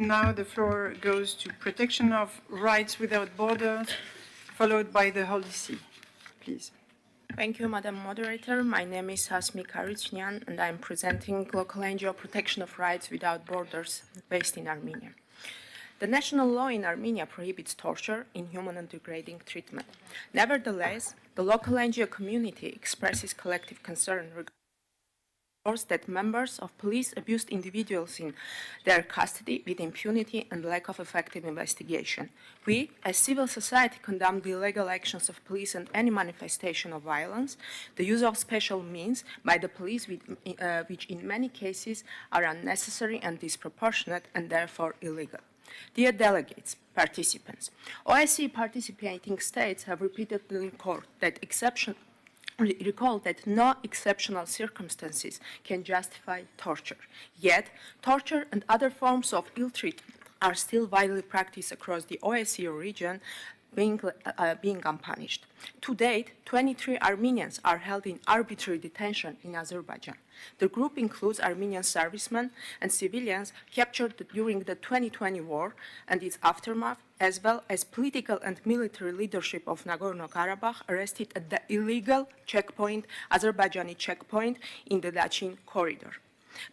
now the floor goes to Protection of Rights Without Borders, followed by the Holy See. Please. Thank you, Madam Moderator. My name is Hasmi Karuchnian, and I'm presenting local NGO Protection of Rights Without Borders, based in Armenia. The national law in Armenia prohibits torture, inhuman and degrading treatment. Nevertheless, the local NGO community expresses collective concern regarding that members of police abused individuals in their custody with impunity and lack of effective investigation. We, as civil society, condemn the illegal actions of police and any manifestation of violence, the use of special means by the police, which in many cases are unnecessary and disproportionate and therefore illegal. Dear delegates, participants, OSCE participating states have repeatedly recalled that no exceptional circumstances can justify torture. Yet, torture and other forms of ill treatment are still widely practiced across the OSCE region, being unpunished. To date, 23 Armenians are held in arbitrary detention in Azerbaijan. The group includes Armenian servicemen and civilians captured during the 2020 war and its aftermath, as well as political and military leadership of Nagorno-Karabakh arrested at the illegal checkpoint, Azerbaijani checkpoint in the Dachin corridor.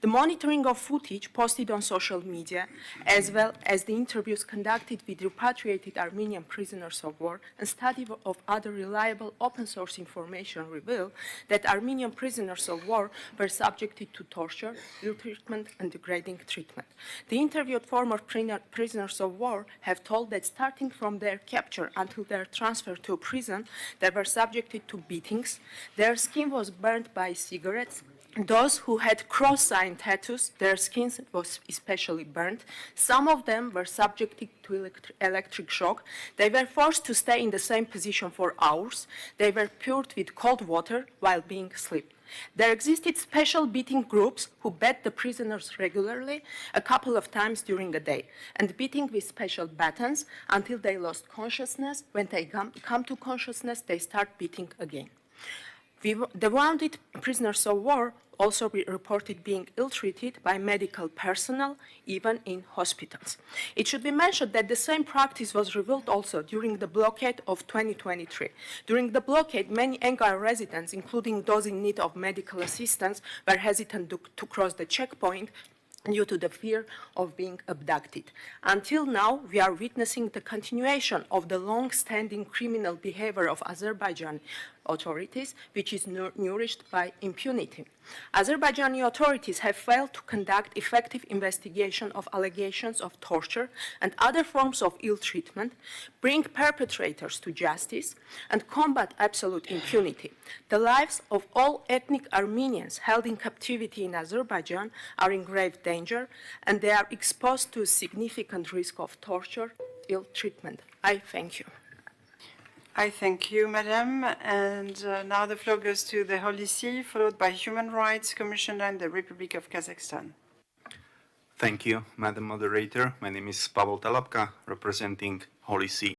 The monitoring of footage posted on social media, as well as the interviews conducted with repatriated Armenian prisoners of war and study of other reliable open-source information reveal that Armenian prisoners of war were subjected to torture, ill treatment, and degrading treatment. The interviewed former prisoners of war have told that starting from their capture until their transfer to a prison, they were subjected to beatings, their skin was burned by cigarettes. Those who had cross-sign tattoos, their skin was especially burnt. Some of them were subjected to electric shock. They were forced to stay in the same position for hours. They were poured with cold water while being asleep. There existed special beating groups who beat the prisoners regularly, a couple of times during a day, and beating with special batons until they lost consciousness. When they come to consciousness, they start beating again. The wounded prisoners of war also reported being ill-treated by medical personnel, even in hospitals. It should be mentioned that the same practice was revealed also during the blockade of 2023. During the blockade, many Engar residents, including those in need of medical assistance, were hesitant to cross the checkpoint due to the fear of being abducted. Until now, we are witnessing the continuation of the long-standing criminal behavior of Azerbaijan authorities, which is nourished by impunity. Azerbaijani authorities have failed to conduct effective investigation of allegations of torture and other forms of ill treatment, bring perpetrators to justice, and combat absolute impunity. The lives of all ethnic Armenians held in captivity in Azerbaijan are in grave danger, and they are exposed to a significant risk of torture, ill treatment. I thank you. I thank you, Madam. And now the floor goes to the Holy See, followed by Human Rights Commissioner in the Republic of Kazakhstan. Thank you, Madam Moderator. My name is Pavel Talapka, representing Holy See.